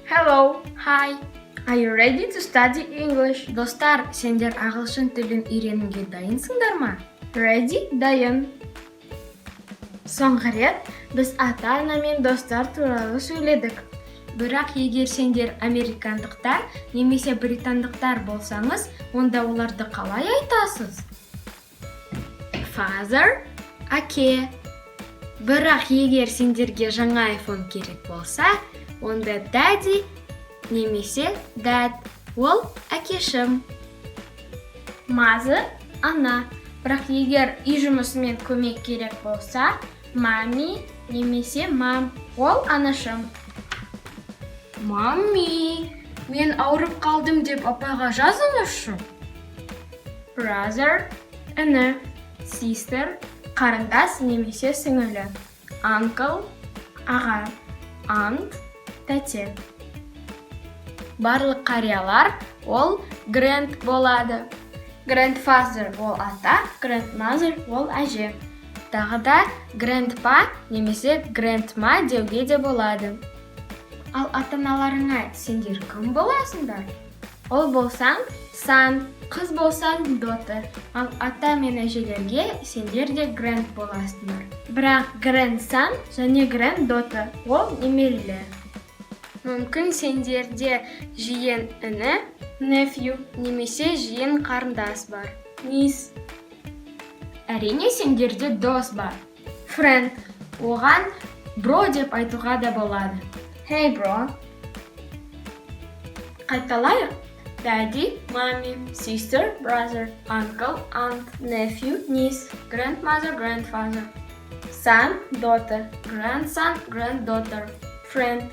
Hello, hi. Are you ready to study English? Достар, сендер ағылшын тілін үйренуге дайынсыңдар ма? Ready? Дайын. Соңғы рет біз ата-ана мен достар туралы сөйледік. Бірақ егер сендер американдықтар немесе британдықтар болсаңыз, онда оларды қалай айтасыз? Father, әке. Бірақ егер сендерге жаңа iPhone керек болса, онда daddy немесе dad. Ол әкешім. Mother, ана. Бірақ егер үй жұмысымен көмек керек болса, mommy немесе mom. Ол анашым. Mommy, мен ауырып қалдым деп апаға жазыңызшы. Brother, іні. Sister, қарындас немесе сіңілі. Uncle, аға. Aunt, тәте. Барлық қариялар ол grand болады. Grandfather ол ата, grandmother ол әже. Тағы да grandpa немесе grandma деуге де болады. Ал ата-аналарыңа сендер кім боласыңдар? Ол болсаң son, қыз болсаң daughter. Ал ата мен әжелерге сендер де grand боласыңдар. Бірақ grandson және granddaughter ол немерелер. Мүмкін сендерде жиен іні, nephew немесе жиен қарындас бар. Niece. Әрине сендерде дос бар. Friend. Оған bro деп айтуға да болады. Hey bro. Қайталайық. Daddy, mommy, sister, brother, uncle, aunt, nephew, niece, grandmother, grandfather, son, daughter, grandson, granddaughter, friend.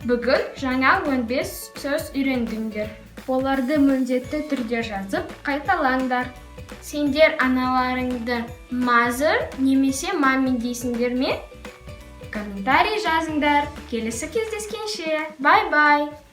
Бүгін жаңа 15 сөз үйрендіңдер. Оларды міндетті түрде жазып, қайталаңдар. Сендер аналарыңды mother немесе mommy дейсіңдер ме? Комментарий жазыңдар. Келесі кездескенше. Bye-bye.